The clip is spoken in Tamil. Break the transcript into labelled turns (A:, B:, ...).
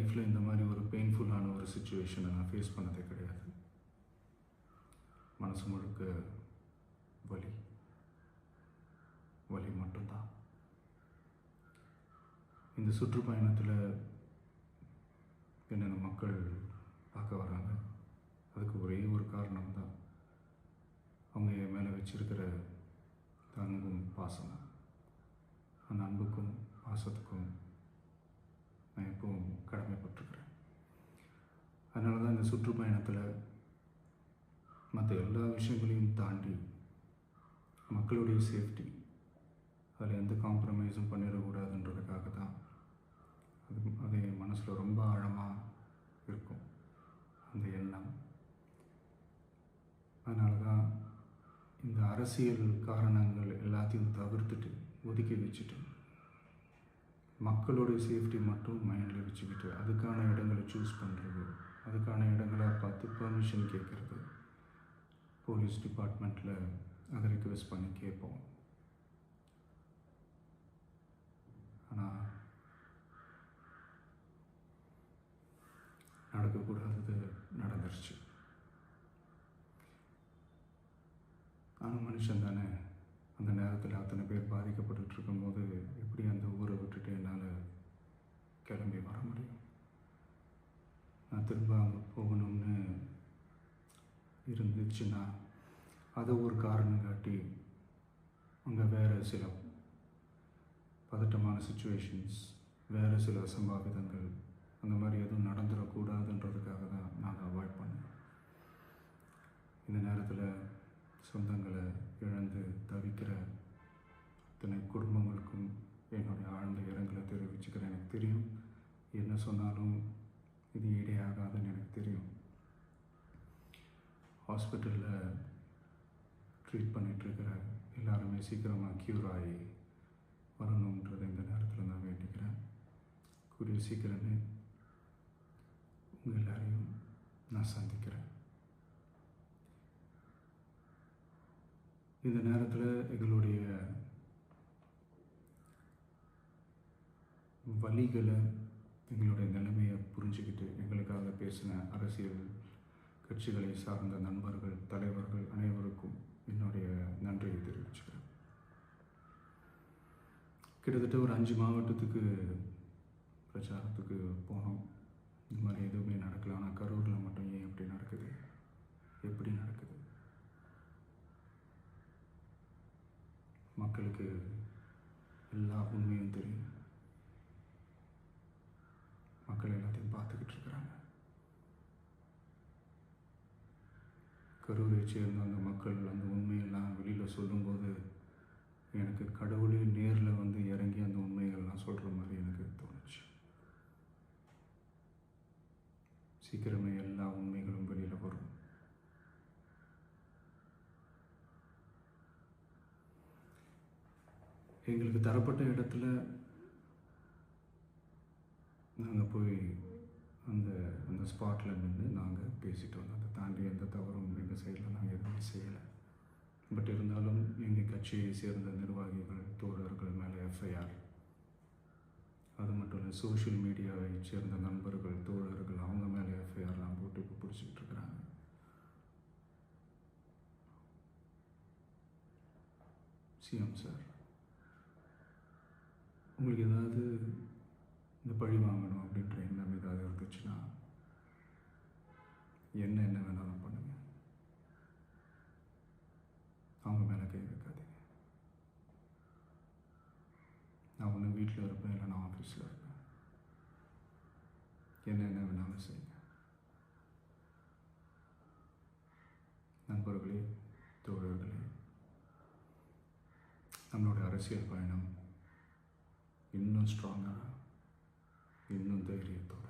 A: லைஃப்பில் இந்த மாதிரி ஒரு பெயின்ஃபுல்லான ஒரு சுச்சுவேஷனை நான் ஃபேஸ் பண்ணதே கிடையாது. மனசு முழுக்க வலி வலி மட்டும்தான். இந்த சுற்றுப்பயணத்தில் என்னென்ன மக்கள் பார்க்க வராங்க, அதுக்கு ஒரே ஒரு காரணம் தான், அவங்க என் மேலே வச்சிருக்கிற அன்பும் பாசம். அந்த அன்புக்கும் பாசத்துக்கும் நான் எப்பவும் கடமைப்பட்டிருக்கிறேன். அதனால தான் இந்த சுற்றுப்பயணத்தில் மற்ற எல்லா விஷயங்களையும் தாண்டி மக்களுடைய சேஃப்டி, அதில் எந்த காம்ப்ரமைஸும் பண்ணிடக்கூடாதுன்றதுக்காக தான் அது என் மனசில் ரொம்ப ஆழமாக இருக்கும் அந்த எண்ணம். அதனால தான் இந்த அரசியல் காரணங்கள் எல்லாத்தையும் தவிர்த்துட்டு ஒதுக்கி வச்சுட்டு மக்களுடைய சேஃப்டி மட்டும் மைண்டில் வச்சுக்கிட்டு அதுக்கான இடங்களை சூஸ் பண்ணுறது, அதுக்கான இடங்களை பார்த்து பெர்மிஷன் கேட்குறது, போலீஸ் டிபார்ட்மெண்ட்டில் அதை ரிக்வெஸ்ட் பண்ணி கேட்போம். ஆனால் நடக்கக்கூடாதது நடந்துருச்சு. ஆனால் மனுஷன் தானே, அந்த நேரத்தில் அத்தனை பேர் பாதிக்கப்பட்டு இருக்கும்போது எப்படி அந்த ஊரை விட்டுட்டு என்னால் கிளம்பி வர முடியும்? நான் திரும்ப அங்கே போகணும்னு இருந்துச்சுன்னா அதை ஒரு காரணம் காட்டி அங்கே வேறு சில பதட்டமான சுச்சுவேஷன்ஸ், வேறு சில அசம்பாவிதங்கள் அந்த மாதிரி எதுவும் நடந்துடக்கூடாதுன்றதுக்காக தான் நான் அவாய்ட் பண்ணேன். இந்த நேரத்தில் சொந்தங்களை இழந்து தவிக்கிற அத்தனை குடும்பங்களுக்கும் என்னுடைய ஆழ்ந்த இரங்கலை தெரிவிச்சுக்கிறேன். எனக்கு தெரியும், என்ன சொன்னாலும் இது ஈடேயாகாதுன்னு எனக்கு தெரியும். ஹாஸ்பிட்டலில் ட்ரீட் பண்ணிகிட்ருக்கிற எல்லாருமே சீக்கிரமாக க்யூர் ஆகி வரணுன்றதை இந்த நேரத்தில் நான் வேண்டிக்கிறேன். கூடிய சீக்கிரமே உங்கள் எல்லாரையும் நான் சந்திக்கிறேன். இந்த நேரத்தில் எங்களுடைய வலிகளை, எங்களுடைய நிலைமையை புரிஞ்சுக்கிட்டு எங்களுக்காக பேசின அரசியல் கட்சிகளை சார்ந்த நண்பர்கள், தலைவர்கள் அனைவருக்கும் என்னுடைய நன்றியை தெரிவிச்சுக்கிறேன். கிட்டத்தட்ட ஒரு 5 மாவட்டத்துக்கு பிரச்சாரத்துக்கு போனோம். இந்த மாதிரி எதுவுமே நடக்கல. ஆனால் கரூரில் மட்டும் ஏன் எப்படி நடக்குது, எப்படி நடக்குது? மக்களுக்கு எல்லா உண்மையும் தெரியும். மக்கள் எல்லாத்தையும் பார்த்துக்கிட்டு இருக்கிறாங்க. கரூரை சேர்ந்த அந்த மக்கள் அந்த உண்மையெல்லாம் வெளியில் சொல்லும்போது எனக்கு கடவுளே நேரில் வந்து இறங்கி அந்த உண்மைகள்லாம் சொல்கிற மாதிரி எனக்கு தோணுச்சு. சீக்கிரமே எல்லா உண்மைகளும் வெளியில் வரும். எங்களுக்கு தரப்பட்ட இடத்துல நாங்கள் போய் அந்த அந்த ஸ்பாட்டில் நின்று நாங்கள் பேசிட்டு வந்தோம். அதை தாண்டி எந்த தவறும் எங்கள் சைடில் நாங்கள் எதுவுமே செய்யலை. பட் இருந்தாலும் எங்கள் கட்சியை சேர்ந்த நிர்வாகிகள், தோழர்கள் மேலே எஃப்ஐஆர், அது மட்டும் இல்லை சோஷியல் மீடியாவை சேர்ந்த நண்பர்கள், தோழர்கள் அவங்க மேலே எஃப்ஐஆர்லாம் போட்டு இப்போ பிடிச்சிக்கிட்டு இருக்கிறாங்க. சிஎம் சார், உங்களுக்கு ஏதாவது இந்த பழி வாங்கணும் அப்படின்ற எண்ணம் ஏதாவது இருந்துச்சுன்னா என்ன வேணாலும் பண்ணுங்க. அவங்க மேலே கை வைக்காதீங்க. நான் ஒன்று வீட்டில் இருப்பேன், இல்லை நான் ஆஃபீஸில் இருப்பேன். என்ன வேணாலும் செய்யுங்க. நண்பர்களே, தோழர்களே, நம்மளோட அரசியல் பயணம் இன்னும் ஸ்ட்ராங்காக, இன்னும் தைரியத்தோட